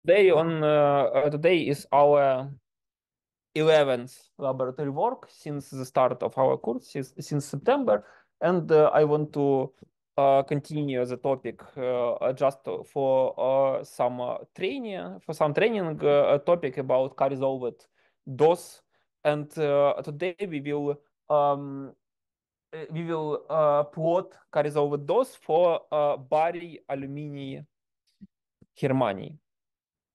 Today is our 11th laboratory work since the start of our course, since September, and I want to continue the topic just for some training, topic about car-resolved DOS, and today we will plot car-resolved DOS for barium, aluminium, germanium.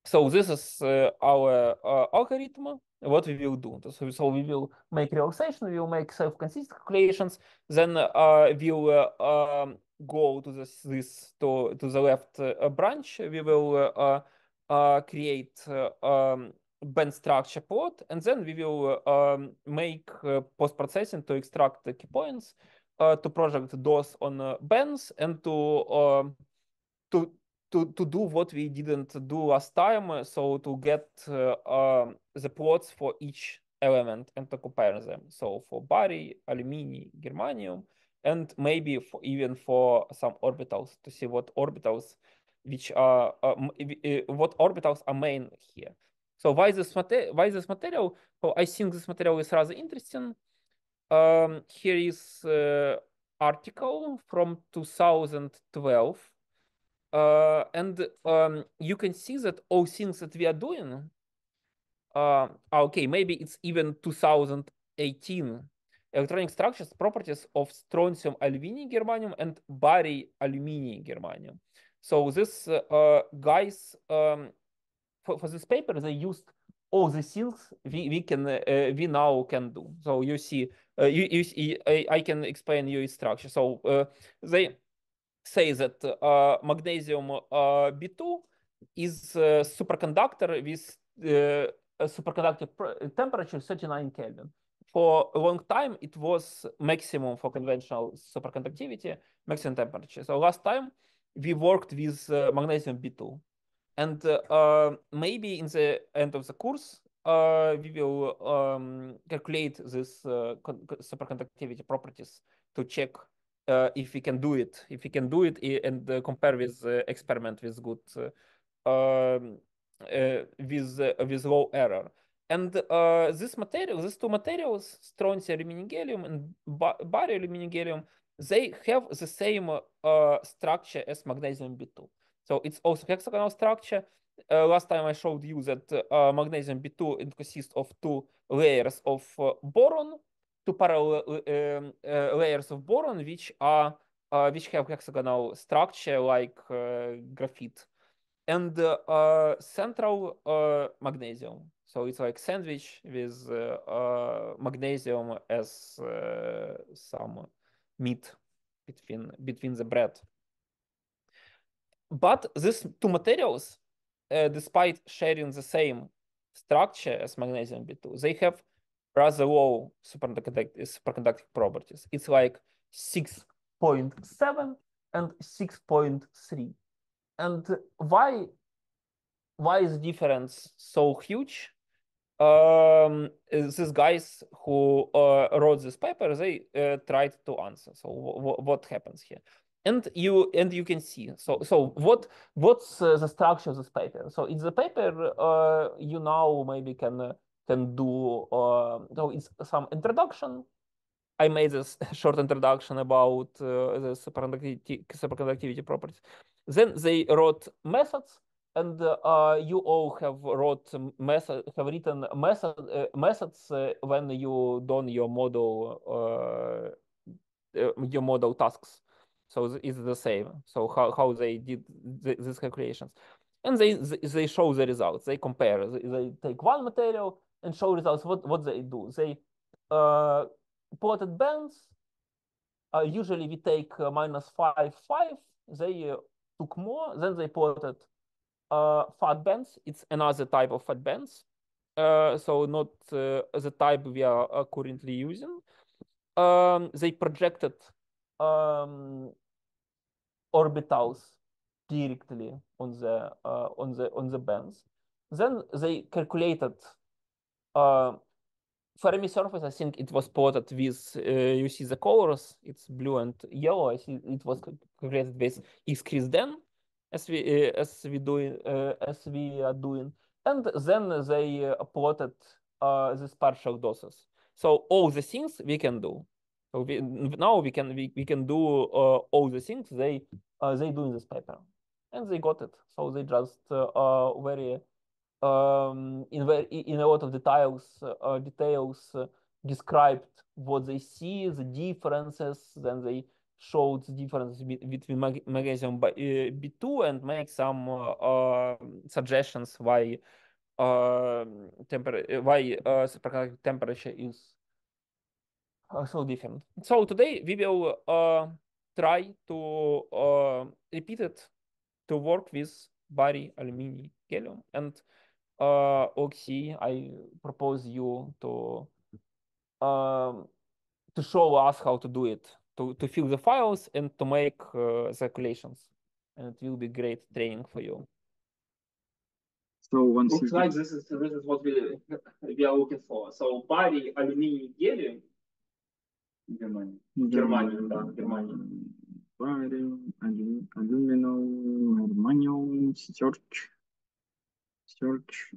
So this is our algorithm. What we will do? So we will make relaxation. We will make self-consistent calculations. Then we'll go to to the left branch. We will create band structure plot, and then we will make post-processing to extract the key points, to project those on bands, and to do what we didn't do last time, so to get the plots for each element and to compare them. So for barium, aluminium, germanium, and maybe even for some orbitals to see what orbitals are main here. So why this material? So I think this material is rather interesting. Here is article from 2012. And you can see that all things that we are doing, okay, maybe it's even 2018, electronic structures, properties of strontium, aluminium, germanium, and barium, aluminium, germanium. So this guys, for this paper, they used all the things we now can do. So you see, I can explain you its structure. So they say that magnesium B2 is a superconductor with a superconductive temperature 39 Kelvin. For a long time, it was maximum for conventional superconductivity, maximum temperature. So last time we worked with magnesium B2. And maybe in the end of the course, we will calculate this superconductivity properties to check if we can do it, and compare with experiment with good with low error. And these two materials, strontium, aluminium, gallium, and barium, aluminium, gallium, they have the same structure as magnesium B2. So it's also hexagonal structure. Last time I showed you that magnesium B2 it consists of two layers of boron, two parallel layers of boron, which have hexagonal structure like graphite, and central magnesium. So it's like sandwich with magnesium as some meat between the bread. But these two materials, despite sharing the same structure as magnesium B2, they have rather low superconductive properties. It's like 6.7 and 6.3. And why is the difference so huge? These guys who wrote this paper, they tried to answer. So what happens here? And you can see. So what's the structure of this paper? So it's the paper you now maybe can do. So it's some introduction. I made this short introduction about the superconductivity properties. Then they wrote methods, and you all have written methods when you done your model tasks. So it's the same. So how they did these calculations, and they show the results. They compare. They take one material and show results. What they do? They plotted bands. Usually we take -5, 5. They took more. Then they plotted fat bands. It's another type of fat bands. So not the type we are currently using. They projected orbitals directly on the bands. Then they calculated Fermi surface. I think it was plotted with you see the colors. It's blue and yellow. I see it was calculated with X-Crisden. as we are doing, and then they plotted these partial doses. So all the things we can do. So now we can do all the things they do in this paper, and they got it. So they just very in a lot of details described what they see, the differences. Then they showed the difference between magnesium B2 and make some suggestions why superconducting temperature is so different. So today we will try to repeat it to work with barium, aluminium, gallium, and Oleksii, I propose you to show us how to do it, to fill the files and to make calculations, and it will be great training for you. So once looks like this is what we are looking for. So barium, aluminium, gallium. Germany. Barium, aluminum, germanium, search,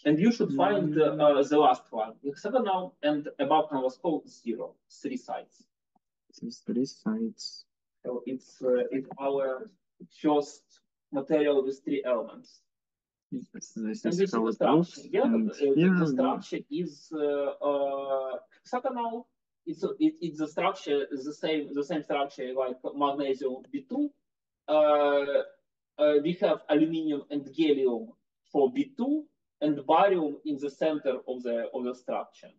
and you should find the last one, hexagonal, and above converscole 0, 3 sides. These 3 sides. So it's our first material with 3 elements. This and is this how is it looks. the structure is hexagonal. It's the structure is the same structure like magnesium B2. We have aluminium and gallium for B2 and barium in the center of the structure.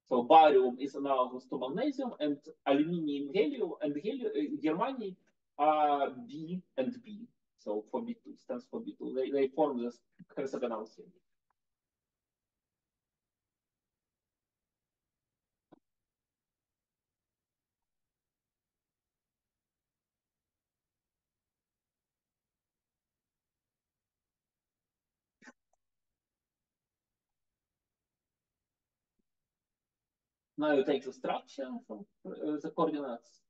So barium is analogous to magnesium, and aluminium, gallium, and germanium are B and B. So for B2 stands for B2. They form this hexagonal series. Now you take the structure from the coordinates.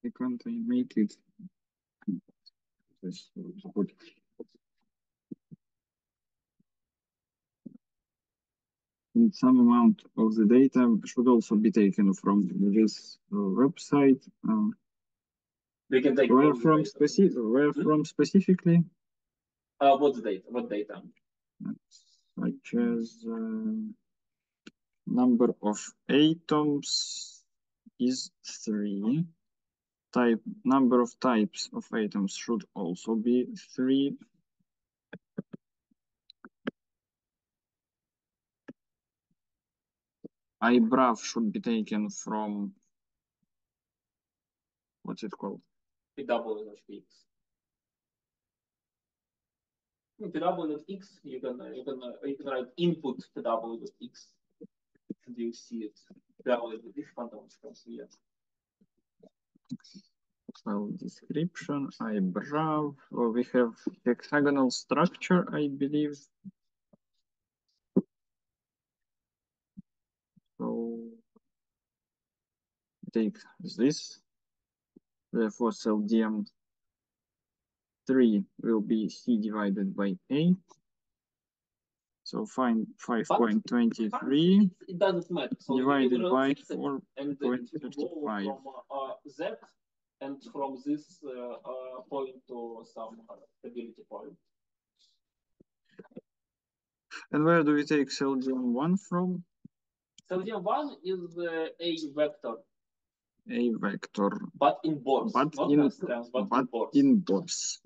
I can't make it. And some amount of the data should also be taken from this website. We can take where from specifically? What data? Such as number of atoms is 3. Number of types of atoms should also be 3. Eyebrow should be taken from, what's it called? PW.x. PW.x, you can write input PW.x, and you see it. PW.x Quantum Espresso, yes. File description, eyebrow. We have hexagonal structure, I believe. So take this. Therefore, cell DM3 will be C divided by A. So find 5.23 It doesn't matter. So divided by and 4.35. From Z and from this point to some stability point. And where do we take cell DM1 from? Cell DM1 is a vector. A vector. But in Bors. But not in, Constance, but but in Bors.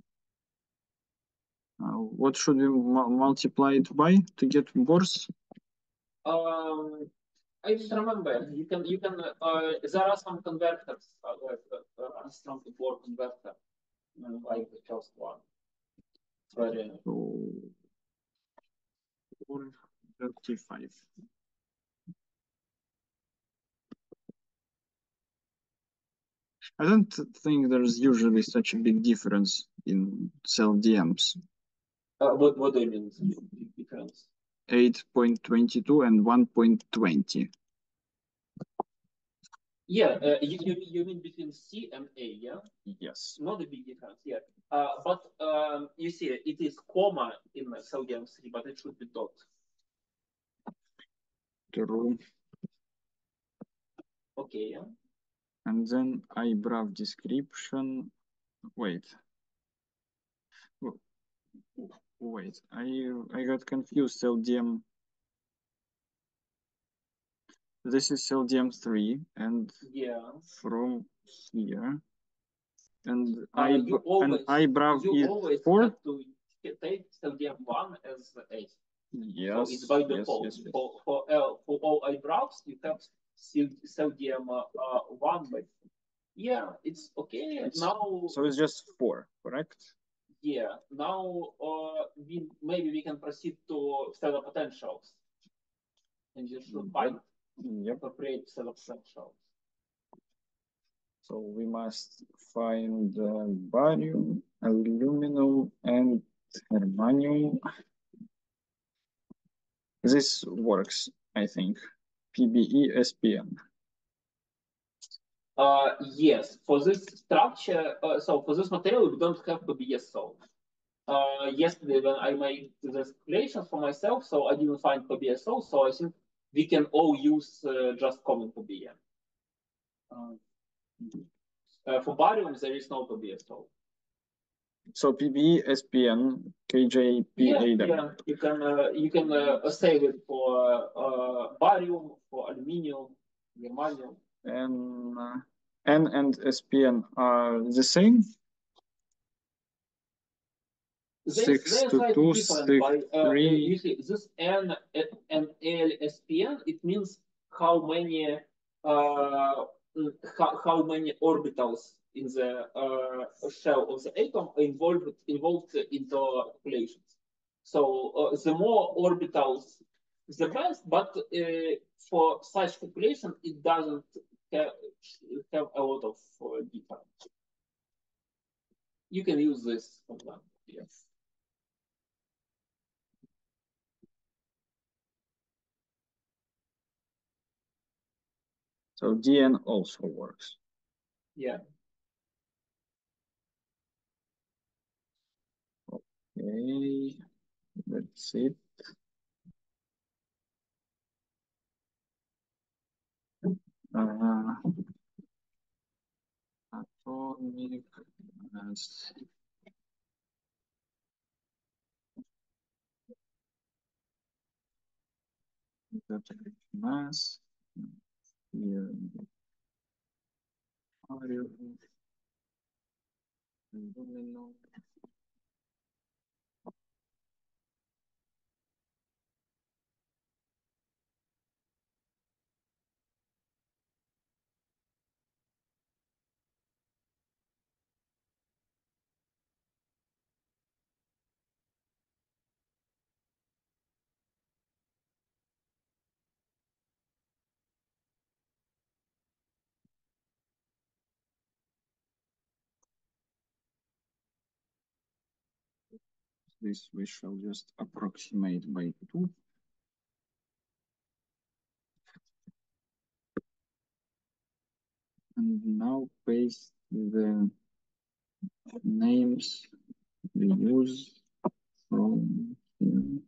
What should we multiply it by to get Bors? I don't remember. You can. There are some converters, like Armstrong Bohr converter, like the first one. Very. So 435. I don't think there's usually such a big difference in cell DMs. What do you mean big difference? 8.22 and 1.20. Yeah, you mean between C and A, yeah? Yes. Not a big difference, yeah. But you see, it is comma in cell DM3, but it should be dot. True. Okay, yeah. And then eyebrow description. Wait. Wait, I got confused. LDM. This is LDM3, and yeah, from here, and you eyebrow is always 4. have to take LDM1 as A. Yes. So it's by default. Yes. For all eyebrows, you have LDM1 by. Yeah, it's okay. Now. So it's just 4, correct? Yeah. Now maybe we can proceed to stellar potentials. And you should find appropriate stellar potentials. So we must find barium, aluminum, and germanium. This works, I think. PBE SPN. Yes, for this structure, so for this material, we don't have PBSO. Yesterday, when I made the calculations for myself, so I didn't find PBSO, so I think we can all use just common PBM. For barium, there is no PBSO. So PBE SPN KJ PAW. Yeah, you can save it for barium, for aluminium, germanium. And N and SPN are the same? 6 to 2, 6, 3. You see, this N and L SPN, it means how many orbitals in the shell of the atom are involved into calculations. So the more orbitals, the best. But for such calculation, it doesn't have a lot of difference. You can use this, for example. Yes. So DN also works. Yeah. Okay, that's it. Atomic mass. Atomic mass. Here. Aluminum. this we shall just approximate by 2. And now paste the names we use from here.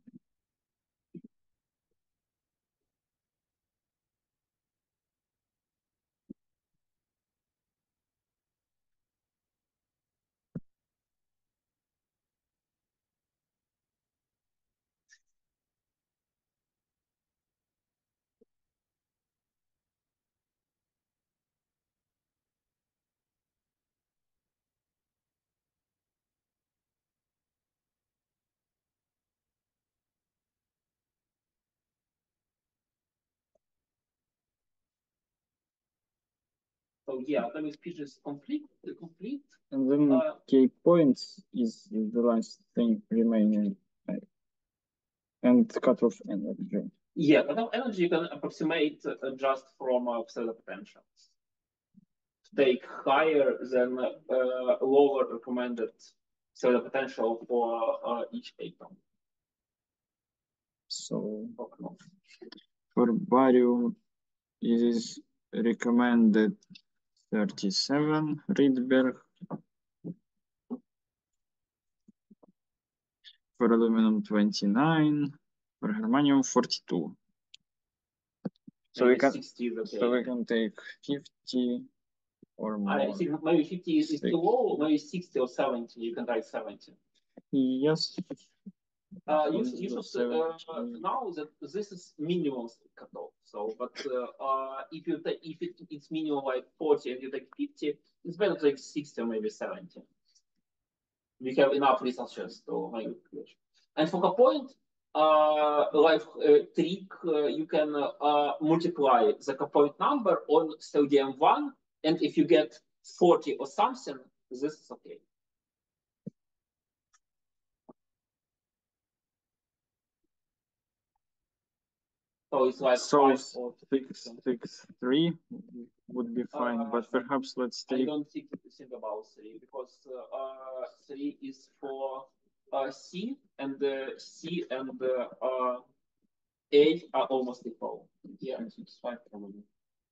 So yeah, the speech is complete. And then key points is the last thing remaining. And cutoff energy. Yeah, cutoff energy you can approximate just from pseudo potentials. Take higher than lower recommended pseudo potential for each atom. So for barium, it is recommended 37 Rydberg. For aluminum 29, for germanium 42. So we can 60 is okay. So we can take 50 or more. I think maybe 50 is too low, maybe 60 or 70. You can try 70. Yes. You should know that this is minimum cutoff. So, but if you take it's minimum like 40 and you take 50, it's better to take 60 or maybe 70. We have enough resources to make it clear. And for a point, trick, you can multiply the point number on sodium 1, and if you get 40 or something, this is okay. So it's like 3 would be fine, but perhaps let's take. I don't think about 3 because 3 is for C and C and A are almost equal. Yeah, it's 5 probably.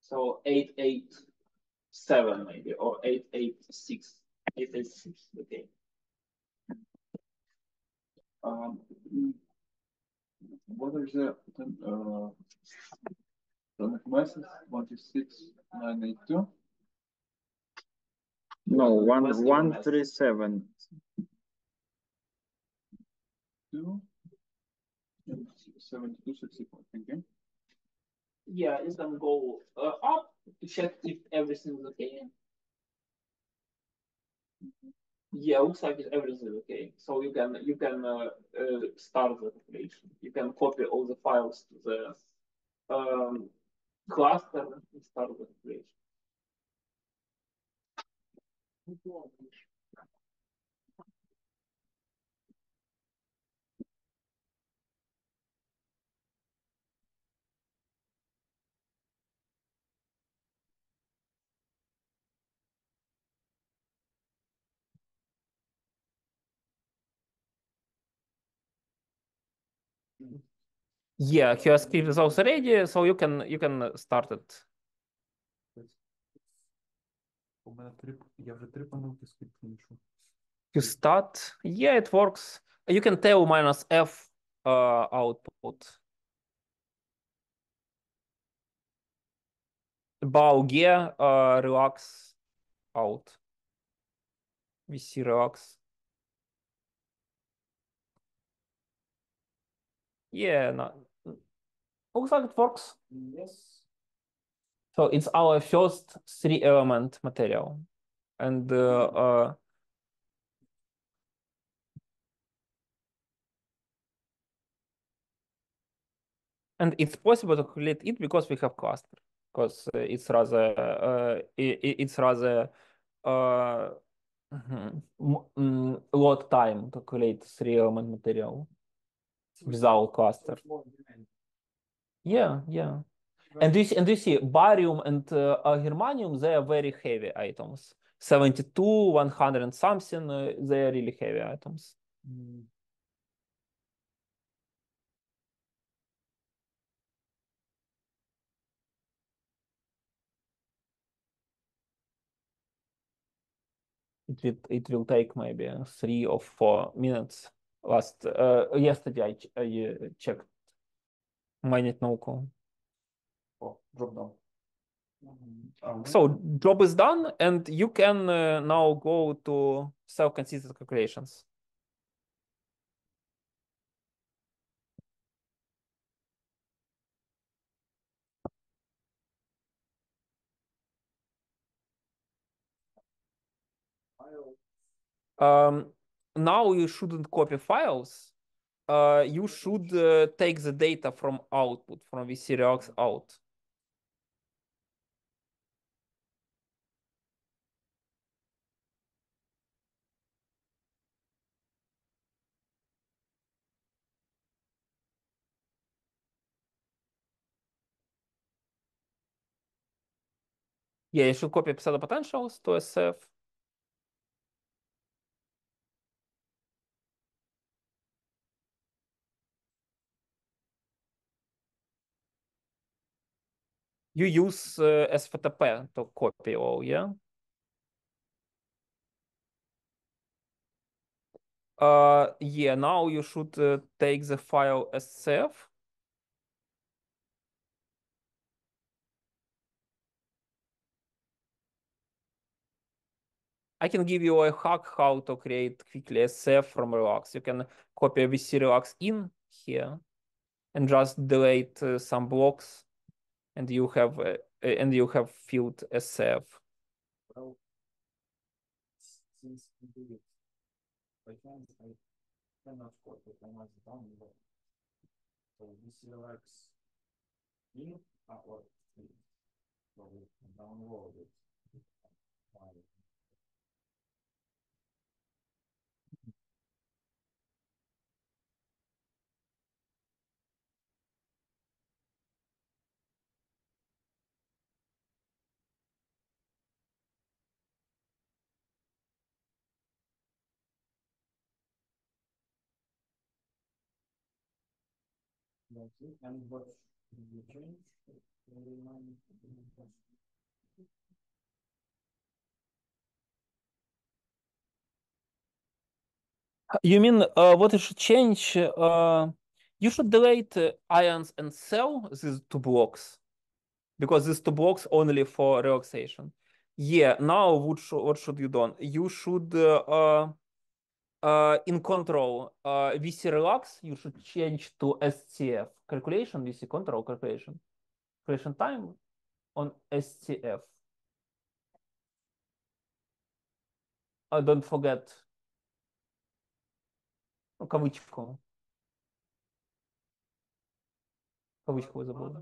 So 887 maybe or 886. 886. Okay. What is the message 16982? No, 137. 2 7264. Thank you. Yeah, you can go up to check if everything is okay. Yeah, looks like everything is okay. So you can start the calculation. You can copy all the files to the cluster and start the calculation. Yeah, QS script is also ready, so you can start it. You start, yeah, it works. You can tell -F output. BaAlGe relax out. We see relax. Yeah, no. Looks like it works. Yes. So it's our first 3-element material. And it's possible to calculate it because we have cluster. Because it's rather lot time to calculate 3-element material without cluster. Yeah. And you see barium and germanium, they are very heavy items. 72, 100 and something, they are really heavy items. it will take maybe 3 or 4 minutes. Yesterday I checked майнить науку. Oh, drop down. So job is done, and you can now go to self-consistent calculations. Now you shouldn't copy files. You should take the data from output, from VCReax out. Yeah, you should copy pseudo potentials to SF. You use SFTP to copy all, yeah? Yeah, now you should take the file SCF. I can give you a hack how to create quickly SCF from Relax. You can copy VC Relax in here and just delete some blocks, and you have filled SCF. Well, since we do it by chance, I cannot copy it. I must download. So this relax in or so we can download it. That's it. And what you change? You mean what you should change? You should delete ions and cell, these two blocks, because these two blocks only for relaxation. Yeah, now what should you do? You should in control VC relax, you should change to STF calculation, VC control calculation time on STF. Don't forget кавычку. Кавычку забыл.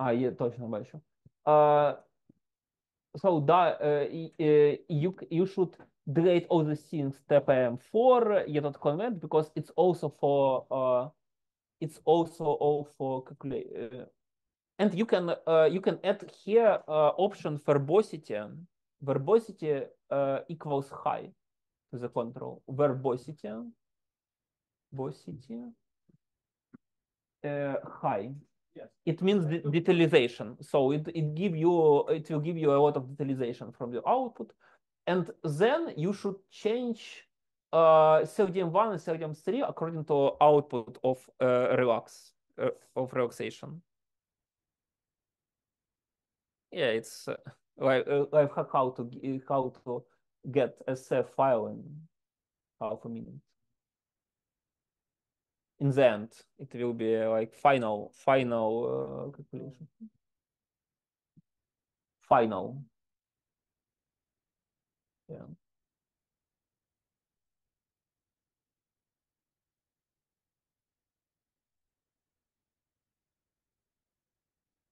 Є, точно бачу. So you should delete all the things TPM4 comment because it's also for all for calculate. And you can add here option verbosity. Verbosity equals high to the control. Verbosity high. Yes. It means detalization. So it will give you a lot of detalization from the output, and then you should change CLDM1 and CLDM3 according to output of relaxation. Yeah, it's like how to get a CF file in half a minute. In the end, it will be like final calculation. Final. Yeah.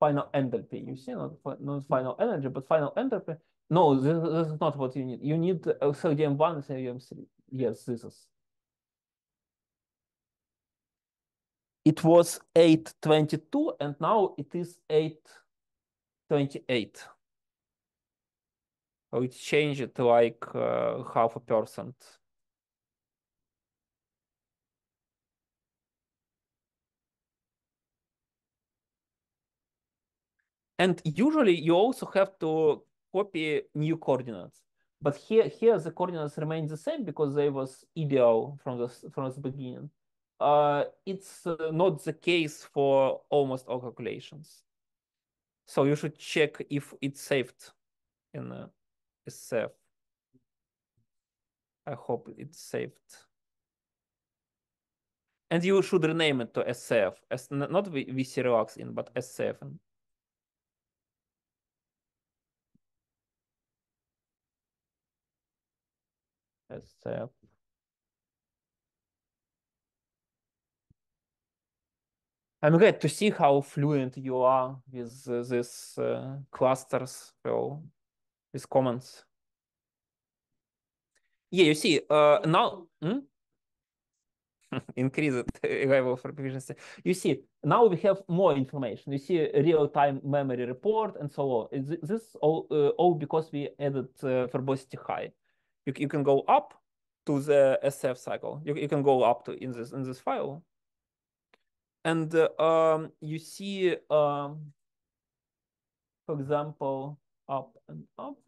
Final enthalpy, you see, not final energy, but final enthalpy. No, this is not what you need. You need CLDM1 and CLDM3. Yes, this is. It was 822 and now it is 828. So it changed like 0.5%. And usually you also have to copy new coordinates. But here the coordinates remain the same because they was ideal from the beginning. It's not the case for almost all calculations. So you should check if it's saved in SCF. I hope it's saved. And you should rename it to SCF, as not VC relax in, but SCF. SCF. I'm glad to see how fluent you are with these clusters, so with comments. Yeah, you see, now increase the level of proficiency. You see, now we have more information. You see real-time memory report and so on. This all because we added verbosity high. You can go up to the SF cycle. You can go up to in this file. And you see, for example, up and up.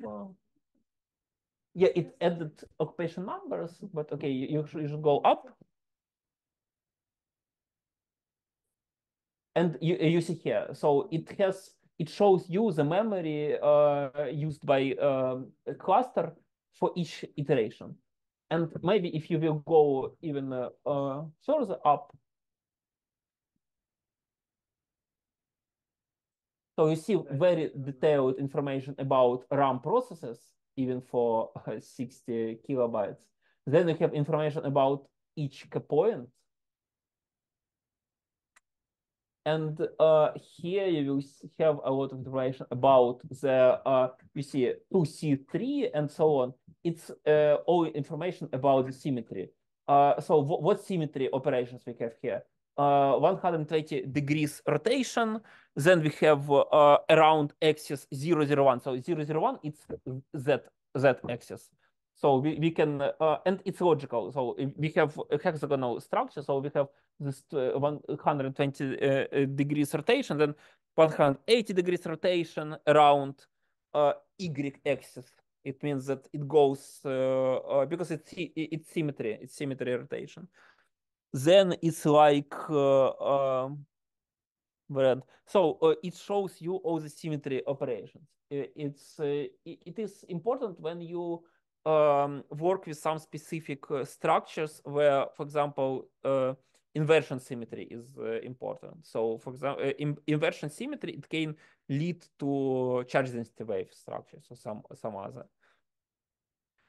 Yeah, it added occupation numbers, but okay, you should go up. And you see here, so it shows you the memory used by a cluster for each iteration. And maybe if you will go even further up, so you see very detailed information about RAM processes, even for 60 kilobytes. Then you have information about each point. And here you will have a lot of information about the, you see 2C3 and so on. It's all information about the symmetry. So what symmetry operations we have here? 120 degrees rotation. Then we have around axis 001. So 001, it's Z axis. So we can, and it's logical. So we have a hexagonal structure. So we have this 120 degrees rotation, then 180 degrees rotation around Y axis. It means that it goes, because it's symmetry rotation. Then it's like, so it shows you all the symmetry operations. It is important when you work with some specific structures where, for example, inversion symmetry is important. So, for example, inversion symmetry, it can lead to charge density wave structures or some other.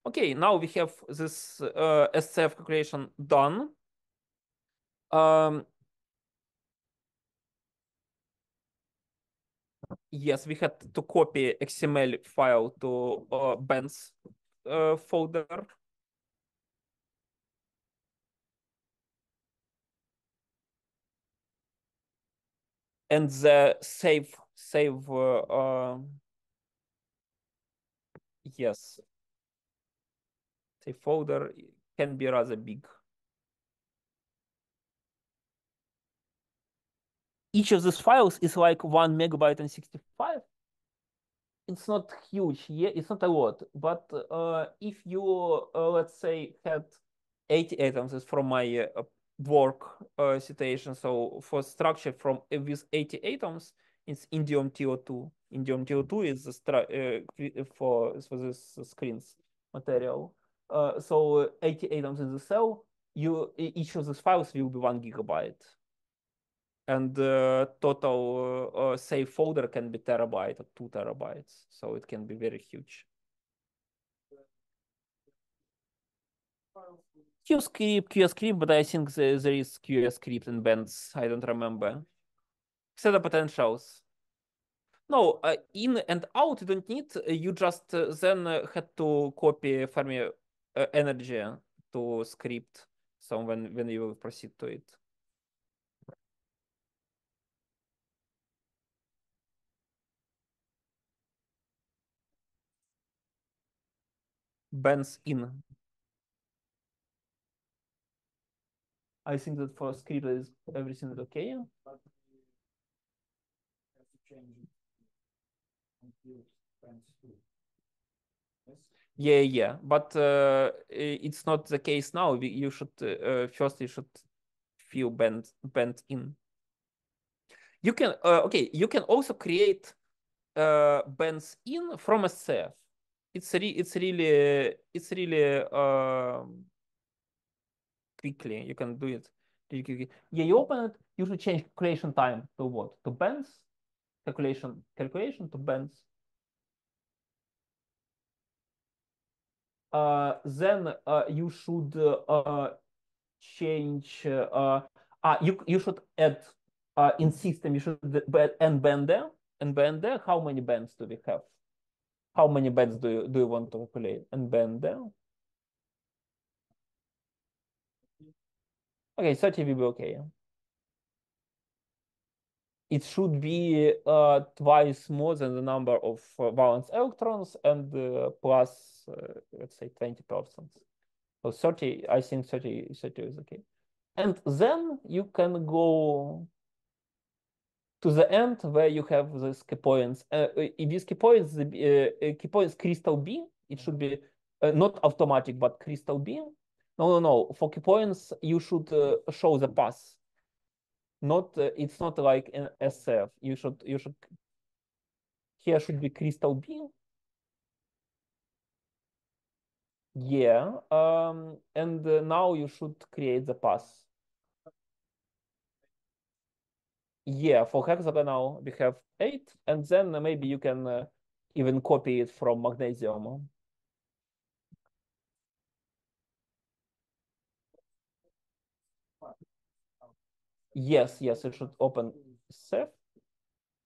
Okay, now we have this SCF calculation done. Yes, we had to copy XML file to bands folder. And the save yes, save folder can be rather big. Each of these files is like 1 megabyte and 65. It's not huge, yeah, it's not a lot. But if you, let's say, had 80 atoms, is from my work situation. So for structure from with 80 atoms, it's indium TO2. Indium TO2 is the for this screens material. So 80 atoms in the cell. Each of these files will be 1 gigabyte. And the total save folder can be terabyte or 2 terabytes. So it can be very huge. QScript, but I think there is QScript in bands. I don't remember. Set the potentials. No, in and out you don't need. You just then had to copy Fermi energy to script. So when you proceed to it. Bands in. I think that for script is everything is okay. field bands too. Yes. Yeah, but it's not the case now. You should first you should fill band in. You can okay. You can also create bands in from SCF. It's really quickly. You can do it really quickly. Yeah, you open it. You should change calculation time to what? To bands. Calculation to bands. Then you should change. You should add in system. You should and band there. How many bands do we have? How many bands do you want to calculate? And band there. Okay, 30 will be okay. It should be twice more than the number of valence electrons and plus, let's say, 20%. So 30, I think 30 is okay. And then you can go to the end where you have this key points. In these key points, the key points crystal B, it should be not automatic, but crystal B. No. For key points, you should show the path. Not it's not like an SF. You should here should be crystal B. Yeah. And now you should create the path. Yeah, for hexagonal we have 8, and then maybe you can even copy it from magnesium. Yes, you should open SEF.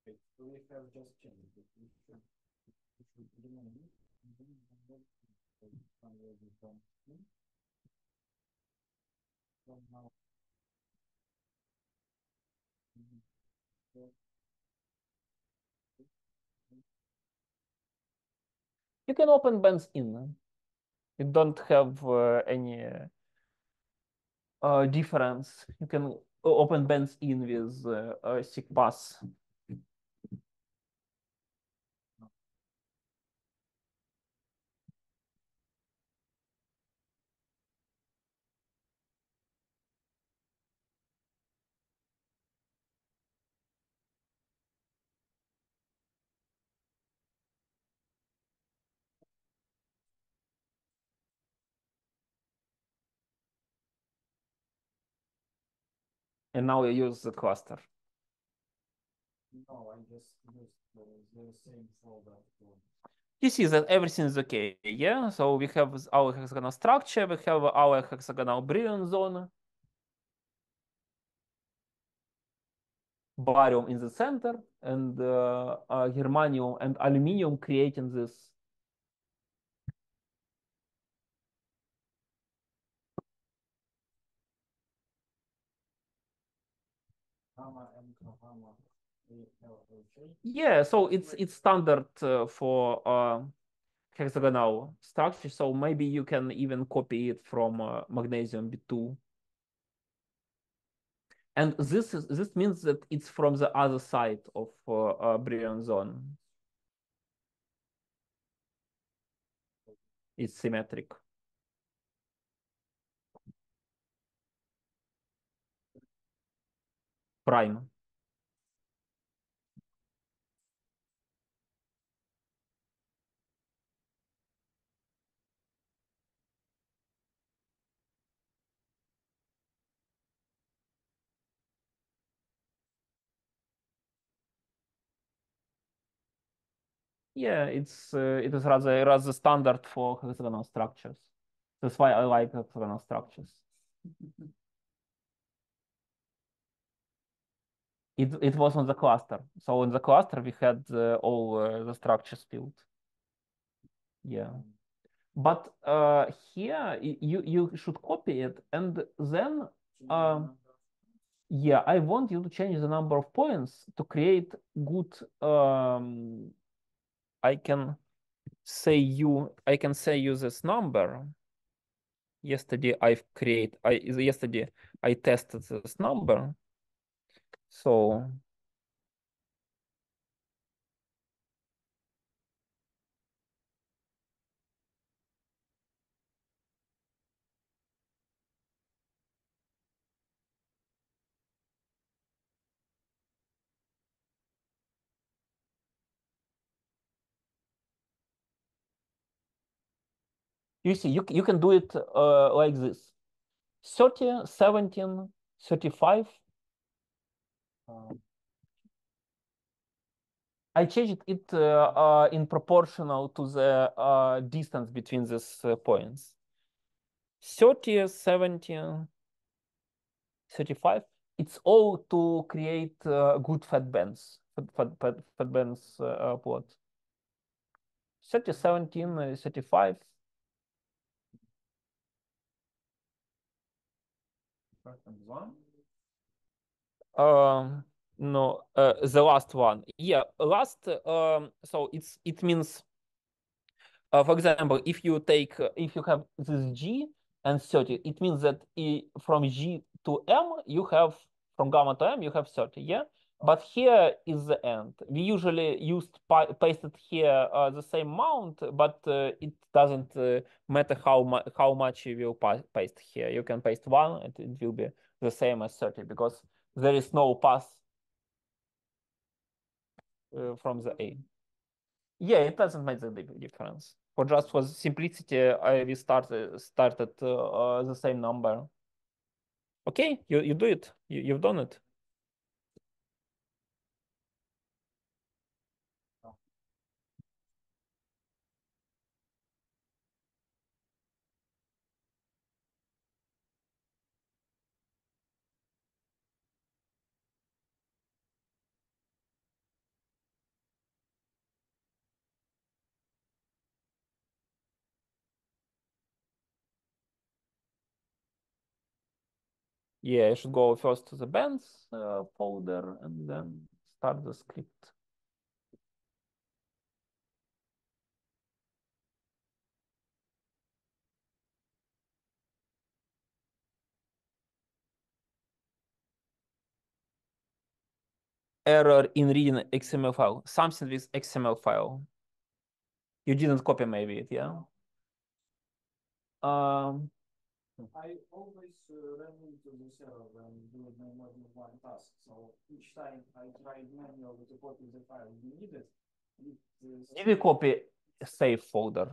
So we have just changed it. We should rename it. Now. You can open bands in. You don't have any difference. You can open bands in with sig pass. And now you use the cluster. No, I just used the same folder. You see that everything is okay, yeah? So we have our hexagonal structure, we have our hexagonal Brilliant zone. Barium in the center, and germanium and aluminium creating this. Yeah, so it's standard for hexagonal structure. So maybe you can even copy it from magnesium B2. And this means that it's from the other side of Brilliant zone. It's symmetric. Prime. Yeah, it is rather standard for hexagonal structures. That's why I like hexagonal structures. It was on the cluster. So in the cluster we had all the structures built. Yeah, but here you should copy it, and then yeah, I want you to change the number of points to create good. I can say you this number. Yesterday I tested this number. So You see, you can do it like this: 30, 17, 35. I changed it in proportional to the distance between these points. 30, 17, 35. It's all to create good fat bands, fat bands plot. 30, 17, 35. No, the last one. Yeah, last. So it means, for example, if you have this G and 30, it means that from G to M you have, from gamma to M you have 30. Yeah, but here is the end. We usually pasted here the same amount, but it doesn't matter how much you will paste here. You can paste 1 and it will be the same as 30 because there is no pass from the A. Yeah, it doesn't make the big difference. For simplicity, we started the same number. Okay, you do it. You've done it. Yeah, I should go first to the bands folder and then start the script. Error in reading XML file. Something with XML file. You didn't copy maybe it, yeah? I always run into this error when doing my more than one task. So each time I try manually to copy the file you needed. Did you copy a save folder?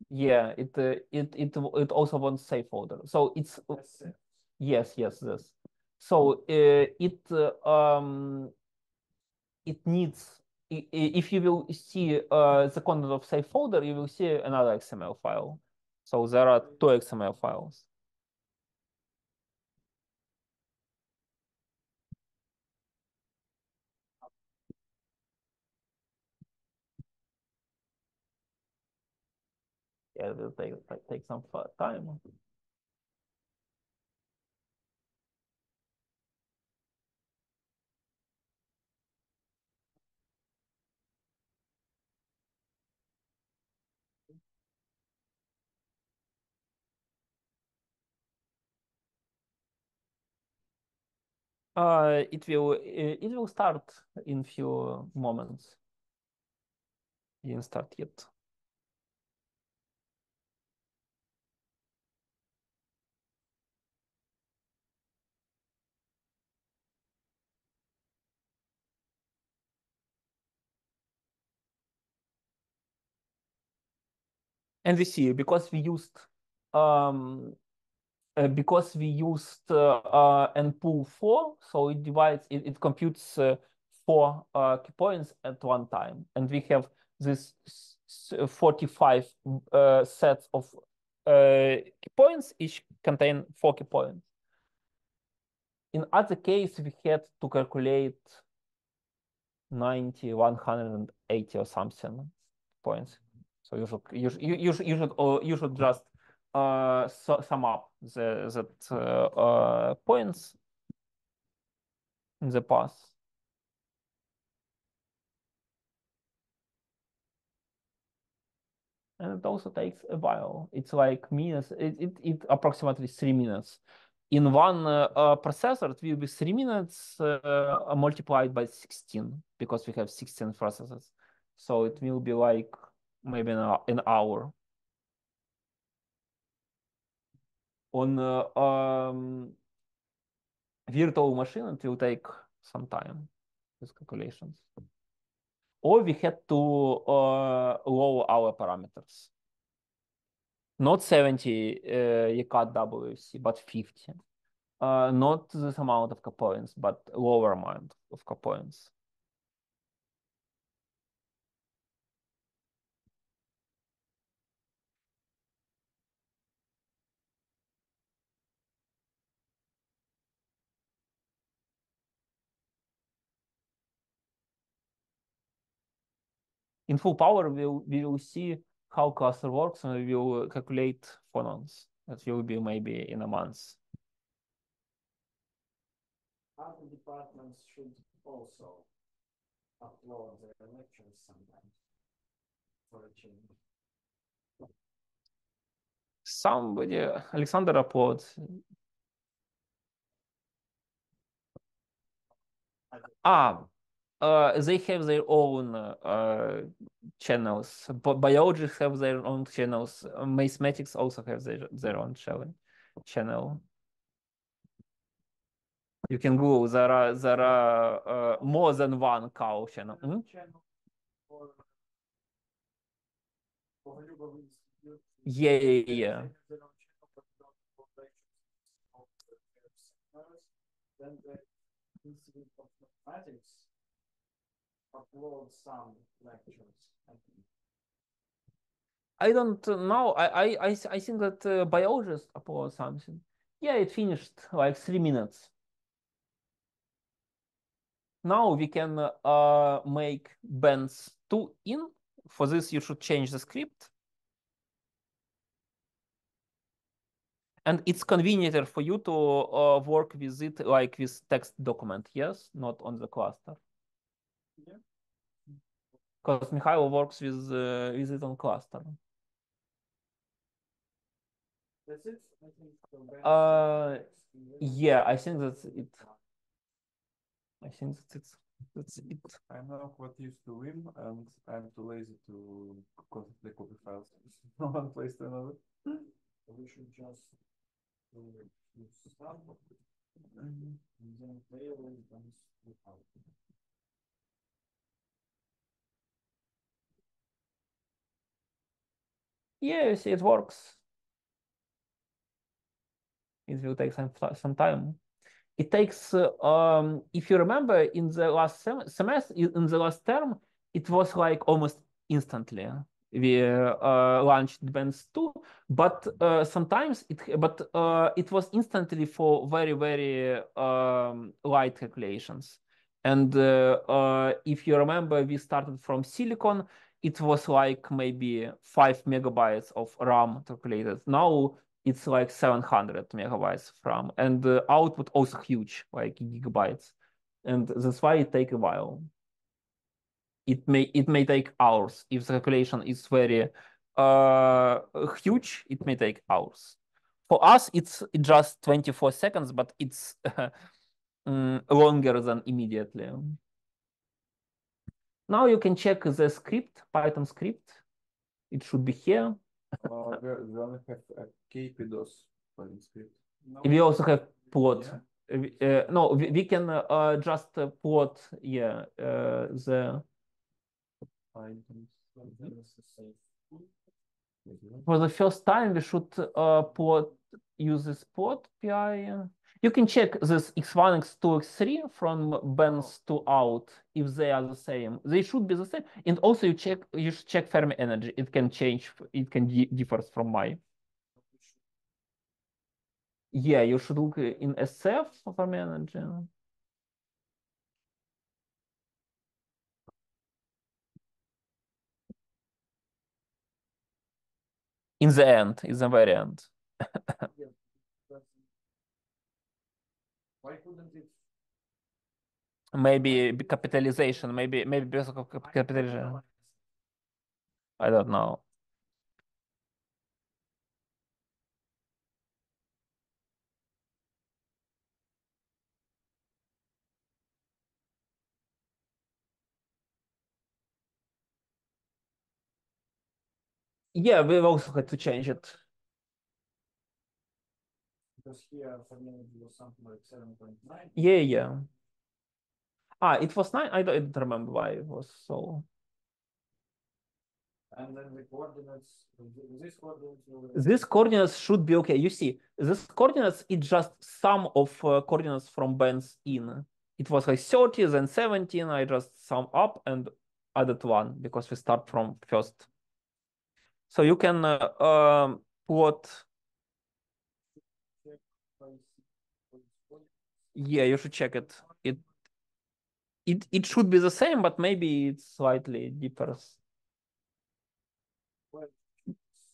Yeah, it also wants save folder. So it's yes, this. So it needs, if you will see the content of save folder, you will see another XML file. So there are 2 XML files. Yeah, it will take some time. It will start in few moments. It didn't start yet. And we see because we used npool 4, so it divides, it computes 4 key points at one time, and we have this 45 sets of key points, each contain 4 key points. In other case, we had to calculate 90, 180 or something points. So you should just sum up that points in the path. And it also takes a while. It's like minutes. It approximately 3 minutes. In one processor, it will be 3 minutes multiplied by 16 because we have 16 processors. So it will be like maybe an hour. On virtual machine, it will take some time, these calculations. Or we had to lower our parameters. Not 70 cut WFC, but 50. Not this amount of components, but lower amount of components. In full power, we will see how cluster works, and we will calculate phonons. That will be maybe in a month. Other departments should also upload their lectures sometimes for a change. Somebody, Alexander uploads. They have their own channels. BaAlGe have their own channels. Mathematics also have their own channel. You can Google. There are more than one cow channel. Hmm? Yeah. Then the Institute of Mathematics upload some lectures, I think. I don't know. I think that BaAlGe upload something. Yeah, it finished like 3 minutes. Now we can make bands 2 in. For this, you should change the script. And it's convenient for you to work with it like with text document, yes, not on the cluster. Yeah. Because Mikhail works with it on cluster. That's it. I think yeah, I think that's it. I think that's it. I'm now quite used to Vim, and I'm too lazy to constantly copy files from one place to another. we should just do some and then play with them without. Yeah, you see, it works. It will take some time. It takes, if you remember, in the last semester, in the last term, it was like almost instantly. We launched bands 2, but sometimes it was instantly for very, very light calculations. And if you remember, we started from silicon. It was like maybe 5 megabytes of RAM calculated. Now it's like 700 megabytes from, and the output also huge, like gigabytes, and that's why it take a while. It may take hours if the calculation is very huge. It may take hours. For us, it's just 24 seconds, but it's longer than immediately. Now you can check the script, Python script. It should be here. We only have a KPDOS Python script. No. We also have plot. Yeah. No, we can just plot, yeah, the. For the first time, we should use this plot PI. You can check this x1, x2, x3 from bands to out if they are the same. They should be the same. And also you should check Fermi energy. It can change. It can differ from my. Yeah, you should look in SF for Fermi energy. In the end, in the very end. Why couldn't it? Maybe capitalization. Maybe because of capitalization. I don't know. Yeah, we also had to change it. Because here for me it was something like 7.9. Yeah. It was 9. I don't remember why it was so. And then the coordinates, these coordinates will... These coordinates should be okay. You see, this coordinates is just sum of coordinates from bands in. It was like 30, then 17. I just sum up and added 1 because we start from first. So you can plot. Yeah, you should check it. It should be the same, but maybe it's slightly differs.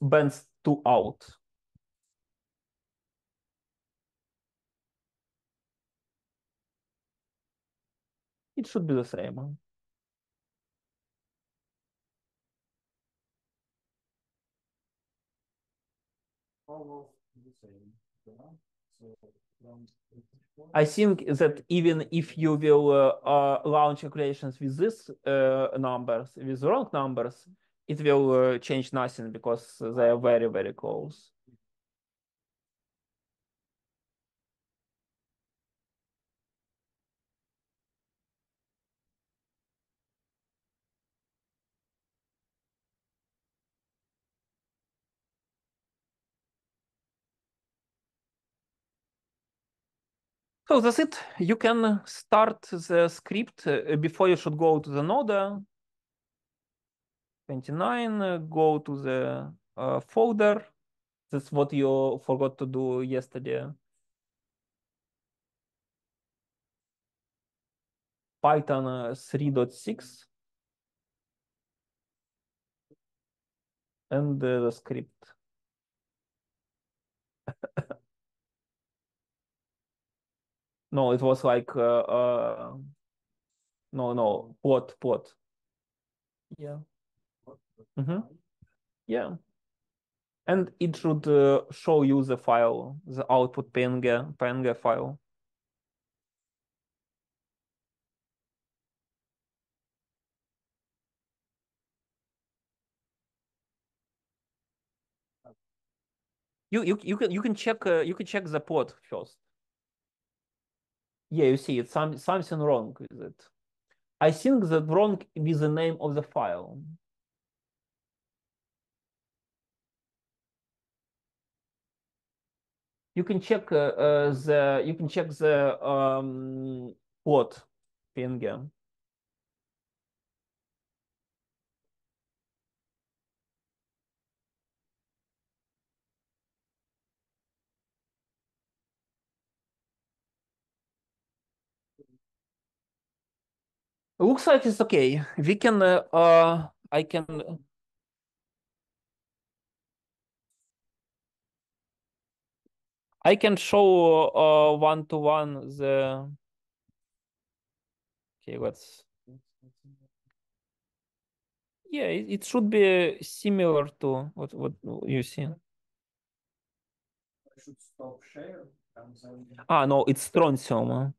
Bands to out. It should be the same. Almost the same. Yeah. So I think that even if you will launch calculations with these numbers, with wrong numbers, it will change nothing because they are very, very close. So that's it. You can start the script before you should go to the node. 29, go to the folder. That's what you forgot to do yesterday. Python 3.6. And the script. No, it was like no, plot. Yeah. Yeah. And it should show you the file, the output PNG file. You can check the port first. Yeah, you see it's something wrong with it. I think that wrong with the name of the file. You can check the port PNG. Looks like it's okay. We can I can show one-to-one the. Okay, let's. Yeah, it should be similar to what you see. I should stop share. Ah, no, it's strontium.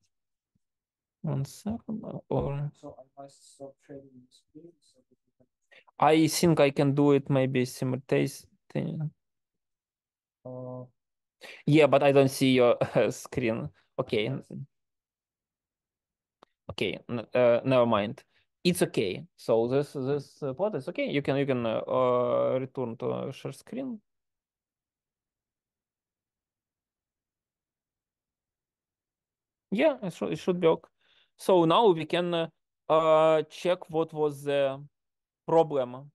1 second, or So I must stop sharing the screen. So I think I can do it maybe simultaneously. Yeah, but I don't see your screen. Okay. Okay, never mind. It's okay. So this plot is okay. You can return to share screen. Yeah, it should be okay. So now we can check what was the problem.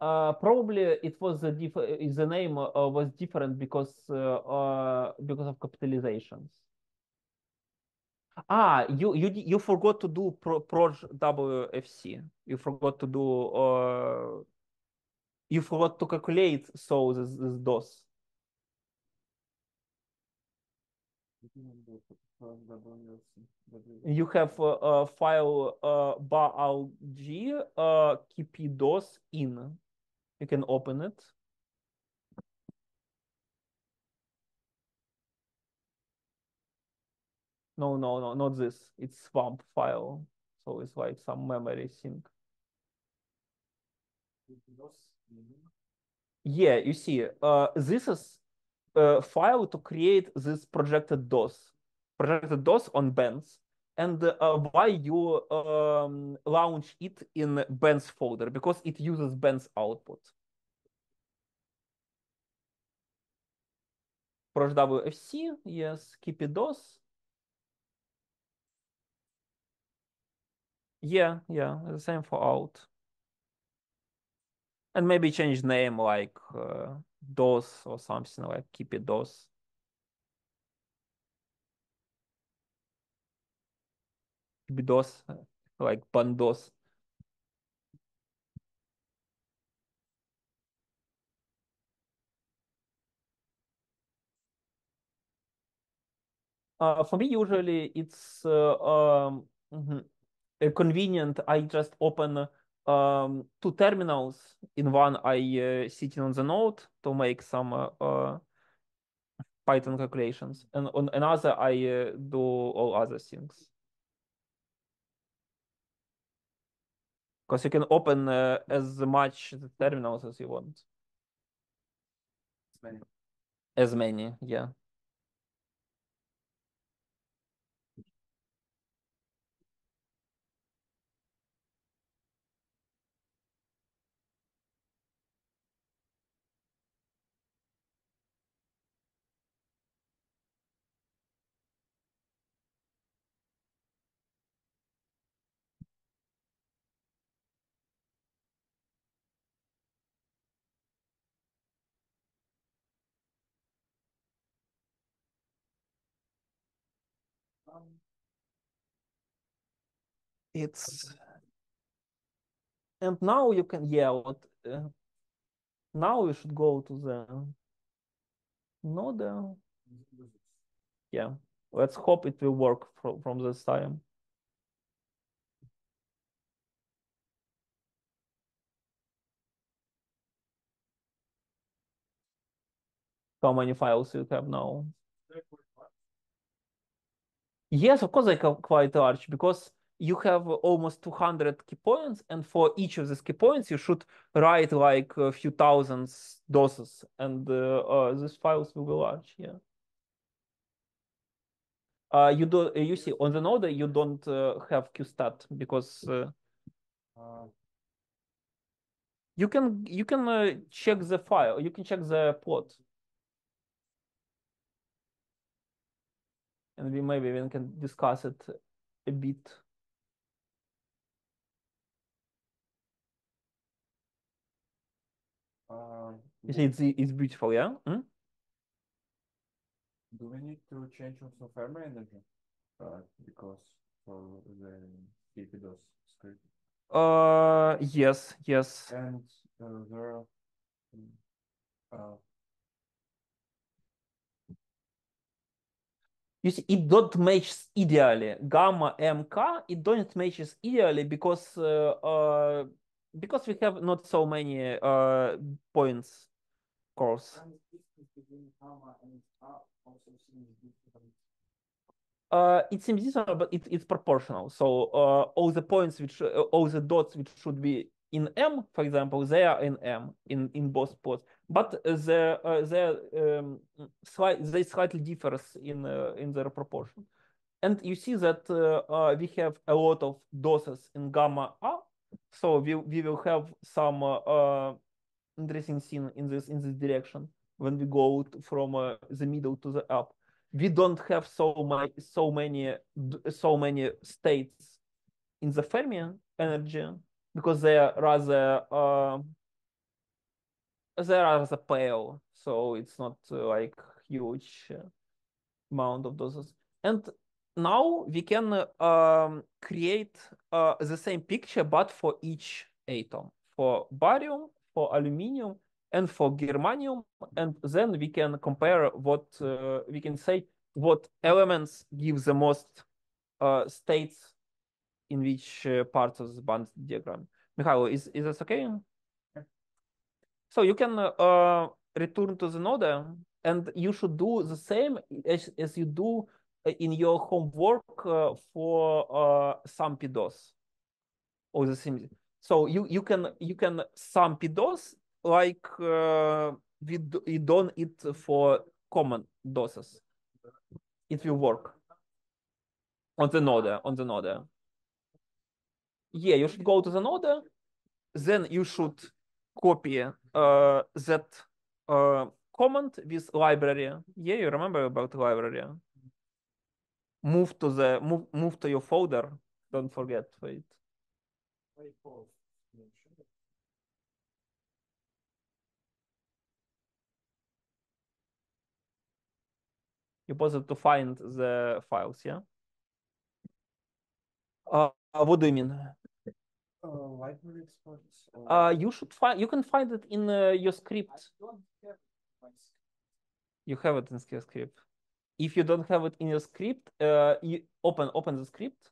Probably it was the name was different because of capitalizations. You forgot to do projwfc. You forgot to do you forgot to calculate so this DOS. You have a file BaAlGe kp DOS in. You can open it. No, not this. It's swamp file. So it's like some memory sync. Yeah, you see, this is a file to create this projected DOS on bands. And why you launch it in bands folder? Because it uses bands output. projwfc, yes, keep it DOS. Yeah, the same for out. And maybe change name like DOS or something like keep it DOS. Keep it DOS, like bandos. For me, usually it's convenient. I just open two terminals. In one, I sitting on the node to make some Python calculations, and on another, I do all other things. Because you can open as much the terminals as you want. As many, yeah. It's and now you can now we should go to the node. Yeah, let's hope it will work from this time. How many files you have now? Yes, of course, they are quite large because you have almost 200 key points, and for each of these key points, you should write like a few thousand doses, and these files will be large. Yeah. You see on the node you don't have qstat because you can check the file. You can check the plot, and maybe we can discuss it a bit. You see, it's beautiful, yeah. Do we need to change also firmware energy? Because for the KPDOS script. Yes. And there you see, it don't match ideally. Gamma MK, it don't matches ideally because we have not so many points course. It seems different, but it's proportional. So all the points all the dots which should be in M, for example, they are in M in both plots. But they slightly differ in their proportion. And you see that we have a lot of doses in gamma A. So we will have some interesting thing in this direction when we go from the middle to the up. We don't have so many states in the Fermi energy because they are rather pale, so it's not like huge amount of doses. And now we can create the same picture but for each atom, for barium, for aluminium, and for germanium, and then we can compare what we can say what elements give the most states in which parts of the band diagram. Mikhailo, is this okay? So you can return to the node, and you should do the same as you do in your homework for sumpdos or the same. So you can sumpdos like we done it for common doses. It will work on the node. Yeah, you should go to the node. Then you should copy that comment with library. Yeah, you remember about library. Move to your folder. Don't forget. Wait. You supposed to find the files, yeah? What do you mean? Library exports. You can find it in your script. You have it in your script. If you don't have it in your script, you open the script.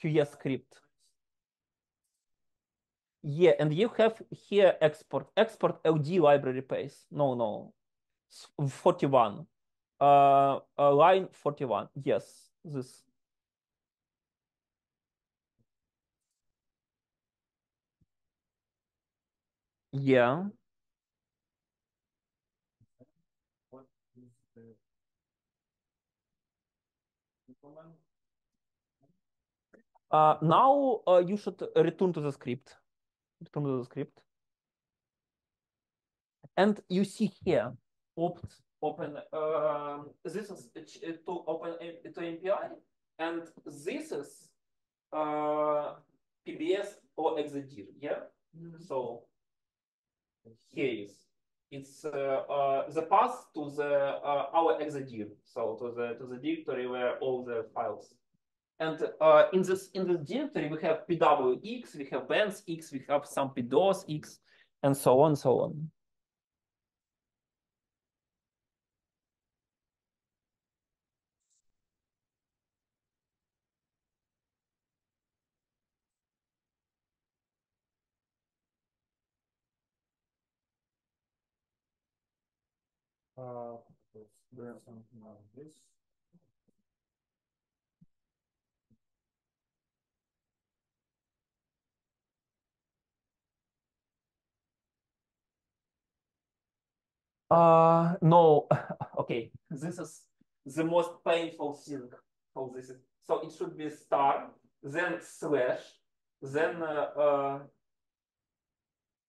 QS script. Yeah, and you have here export LD library path. No. 41. Line 41. Yes, this. Yeah. What is the Now you should return to the script. Return to the script. And you see here, open. This is to open to MPI, and this is PBS or exadir. Yeah. So here it's the path to the our exadir. So to the directory where all the files. And in this directory we have PWX, we have bands.x, we have sumpdos.x, and so on, so on. there's something like this. No, okay. This is the most painful thing for this. So it should be star, then slash, then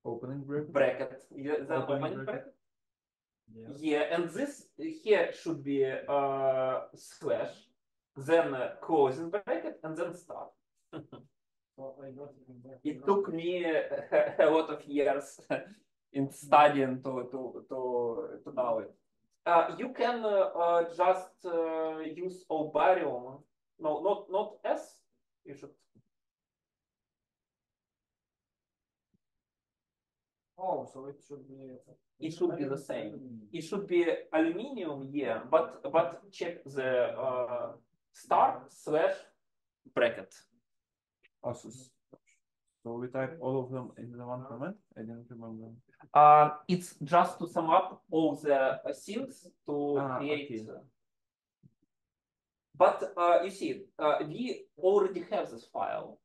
Opening bracket. bracket. Yeah, then opening bracket. Yeah, and this here should be slash, then closing bracket, and then star. It took me a lot of years in studying to know it. You can just use barium. No, not S. You should. Oh, so it should be. It should be the same. It should be aluminium, yeah. But check the star slash bracket. So we type all of them in the one comment. I didn't remember. It's just to sum up all the things to create. Okay. But you see, we already have this file.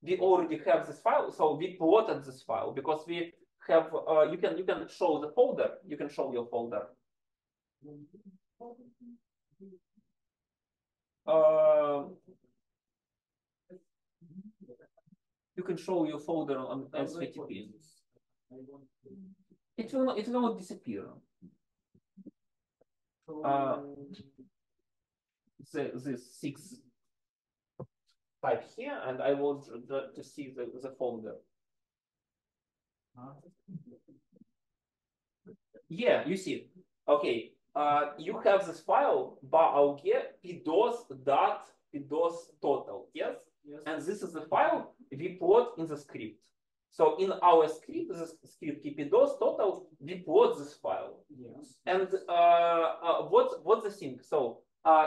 We already have this file, so we plotted this file because we have. You can show the folder. You can show your folder. You can show your folder on SVTP. It will not disappear. This 6 type here, and I want to see the folder. Yeah, you see. Okay, you have this file BaAlGe pdos total. Yes? Yes. And this is the file we plot in the script. So in our script, the script pdos total, we plot this file. Yes. And what's the thing? So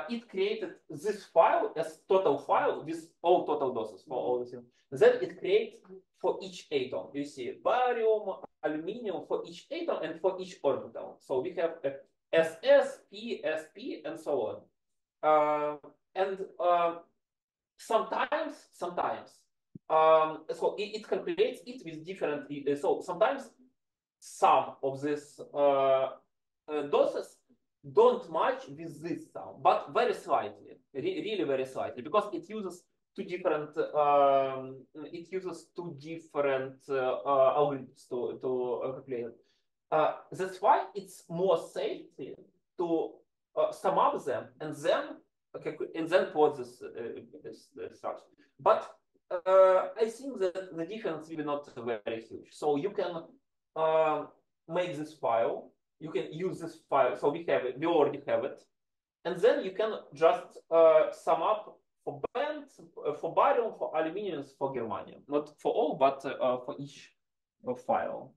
it created this file as total file with all total doses for all the things. Then it creates for each atom. You see barium, aluminium for each atom and for each orbital. So we have SS, P, SP, and so on. And sometimes so it calculates it with different. So sometimes some of these doses don't match with this sum, but very slightly, really very slightly, because it uses two different algorithms to calculate it. That's why it's more safe to sum up them and then put this structure. But I think that the difference will be not very huge. So you can make this file. You can use this file. So we already have it, and then you can just sum up for bands, for barium, for aluminium, for germanium. Not for all, but for each file.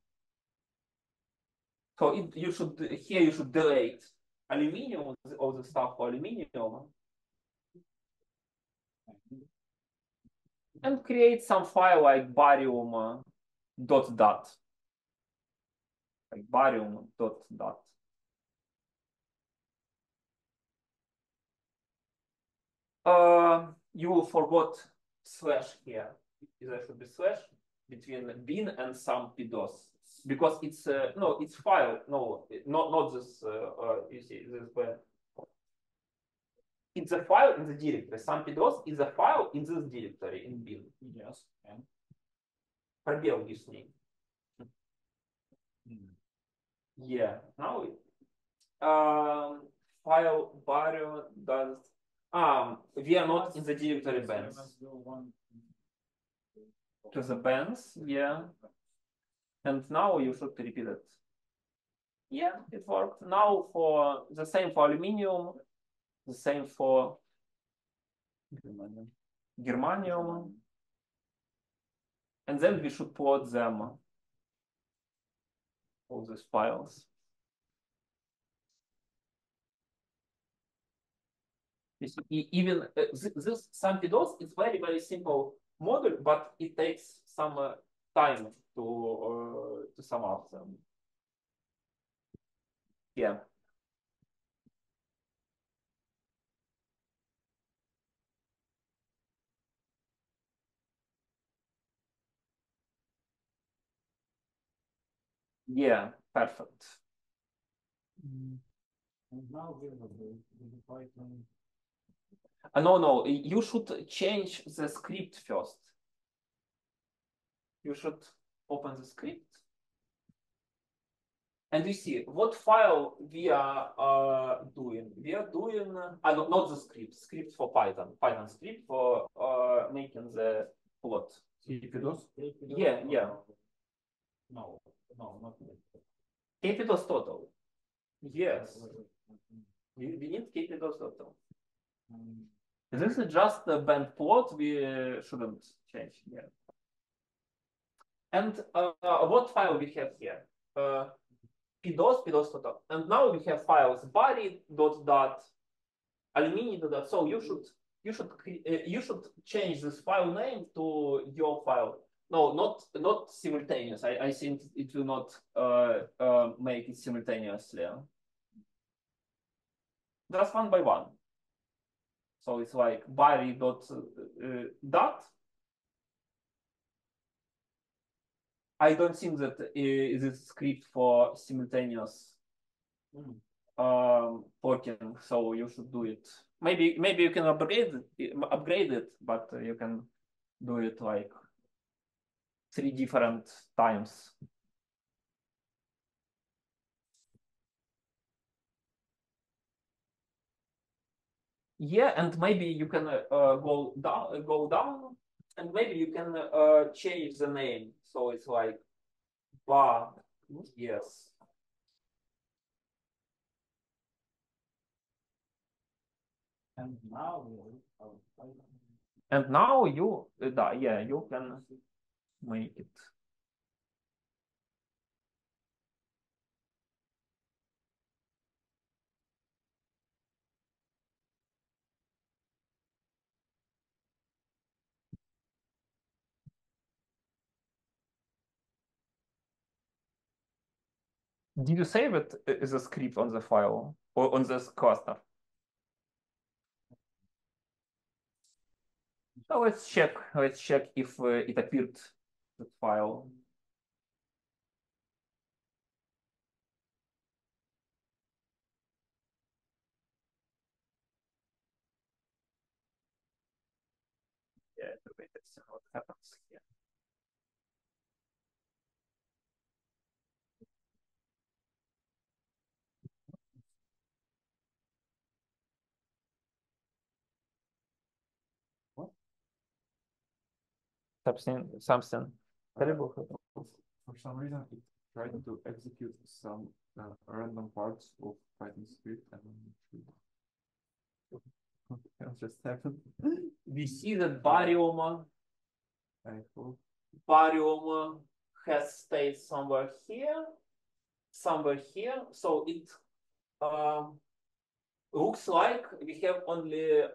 So you should delete aluminium, all the stuff for aluminium, and create some file like barium dot. Like barium dot. You will forgot slash here. There should be slash between bin and some pdos, because it's no, it's file. No, not this. You see this band. It's a file in the directory. Some pdos is a file in this directory in bin. Yes. And Пробел лишний. Yeah. Now file barium does. We are not in the directory bands. To the bands, yeah. And now you should repeat it. Yeah, it worked. Now for the same for aluminium, the same for germanium. And then we should plot them, all these files. Even this sumpdos is very, very simple model, but it takes some time to sum up them. Yeah. Yeah, perfect. and now we have the Python. No, you should change the script first. You should open the script. And we see what file we are doing. We are doing, not the script for Python. Python script for making the plot. KPDOS? Yeah. No, not KPDOS total. Yes. We need KPDOS total. This is just the band plot. We shouldn't change here. And what file we have here? PDOS total. And now we have files body dot aluminium dot. So you should change this file name to your file. No, not simultaneous. I think it will not make it simultaneously. Just one by one. So it's like body dot. I don't think that is a script for simultaneous plotting, so you should do it. Maybe you can upgrade it, but you can do it like 3 different times. Yeah, and maybe you can go down, and maybe you can change the name. So it's like yes. And now you you can make it. Did you save it as a script on the file or on this cluster? So let's check if it appeared that file. Yeah, wait, let's see what happens here. Something terrible. For some reason, it tried to execute some random parts of Python script, and it just happened. We see that barium I hope. Has stayed somewhere here. So it looks like we have only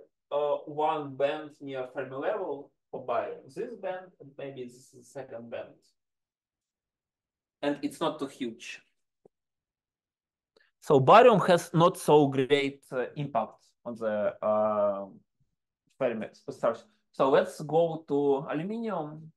one band near Fermi level for barium. This band, and maybe this is the second band. And it's not too huge. So barium has not so great impact on the Fermi structure. So let's go to aluminum.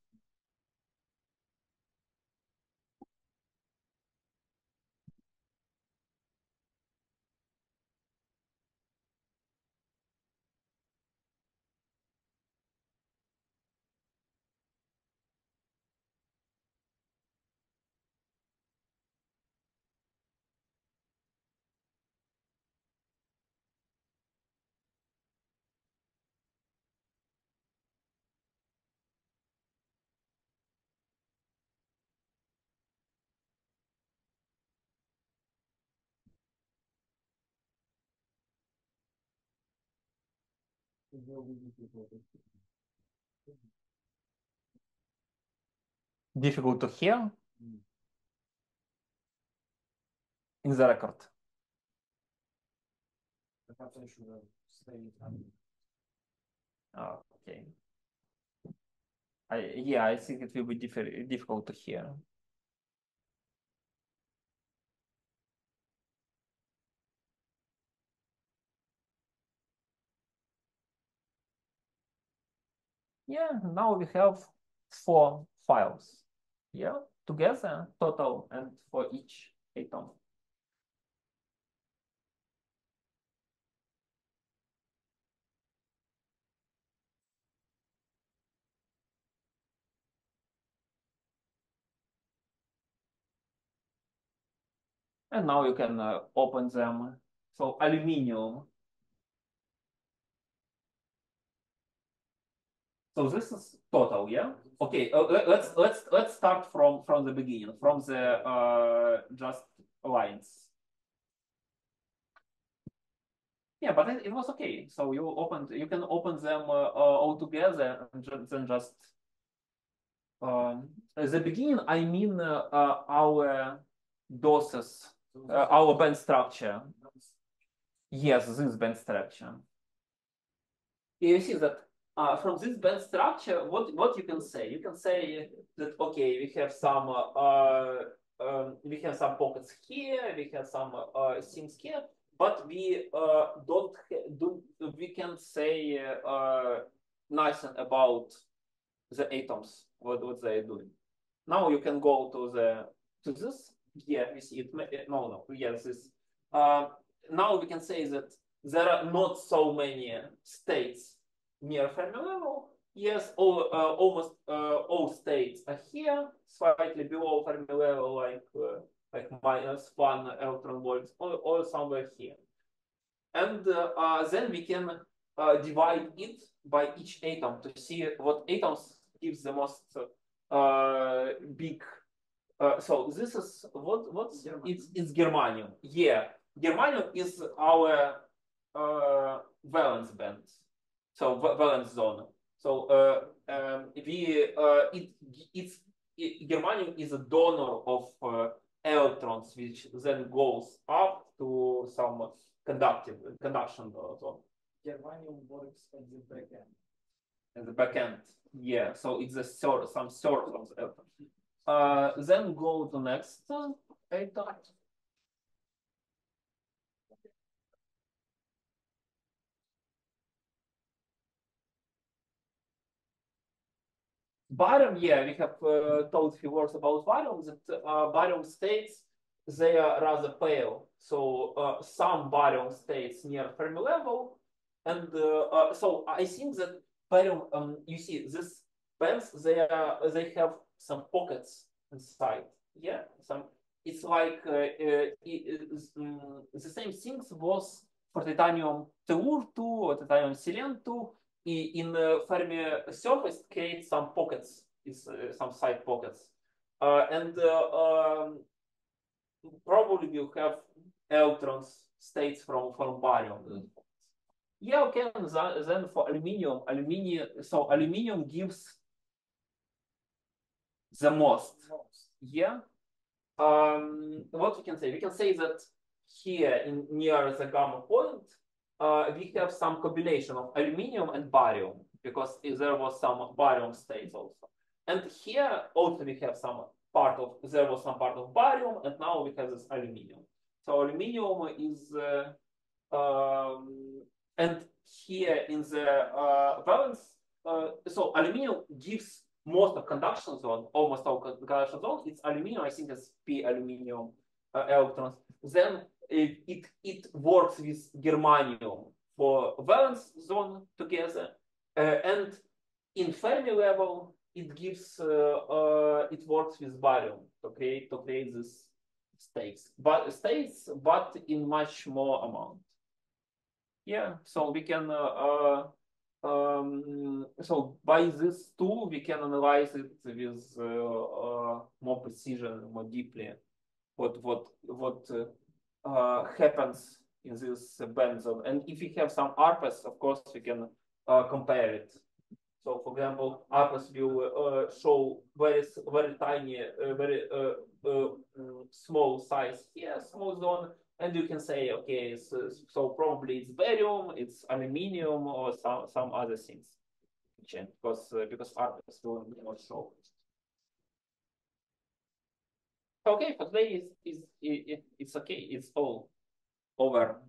Difficult to hear in the record. Perhaps I should have stayed. Oh, okay. I think it will be difficult to hear. Yeah, now we have 4 files. Yeah, together, total, and for each atom. And now you can open them. So aluminium. So this is total, yeah. Okay, let's start from the beginning, from the just lines. Yeah, but it was okay. So you can open them all together and then just the beginning. I mean our doses, our band structure. Yes, this band structure. You see that from this band structure, what you can say? You can say that okay, we have some pockets here, we have some things here, but we we can say nothing about the atoms, what they are doing. Now you can go to this. Yeah, we see it. No, yes, this. Now we can say that there are not so many states near Fermi level. Yes, almost all states are here, slightly below Fermi level, like -1 electron volts, or somewhere here. And then we can divide it by each atom to see what atoms gives the most big. So this is what's it's germanium. Yeah, germanium is our valence band, so valence zone. So germanium is a donor of electrons, which then goes up to some conduction zone. Germanium works at the back end. At the back end, yeah. So it's some sort of electron. Then go to next atom. barium, yeah, we have told a few words about barium. That barium states, they are rather pale. So some barium states near Fermi level, and so I think that barium, you see, this bands, they have some pockets inside. Yeah, some. It's like the same things was for titanium tellur 2 or titanium selen 2. In Fermi surface create some pockets, some side pockets, and probably will have electrons states from barium. Yeah, okay. Then for aluminium, so aluminium gives the most. Yeah. What we can say? We can say that here near the gamma point, we have some combination of aluminium and barium, because there was some barium states also. And here also we have there was some part of barium, and now we have this aluminium. So aluminium is, and here in the valence, so aluminium gives most of conduction zone, almost all conduction zone. It's aluminium, I think it's p aluminium electrons. Then it works with germanium for valence zone together, and in Fermi level it gives it works with barium to create this states, but in much more amount. Yeah, so we can so by this tool we can analyze it with more precision, more deeply. What happens in this band zone, and if we have some ARPAs, of course we can compare it. So, for example, ARPAs will show very tiny, very small size here, small zone, and you can say, okay, so probably it's barium, it's aluminium, or some other things, because ARPAs will not show. Okay, for today it's okay. It's all over.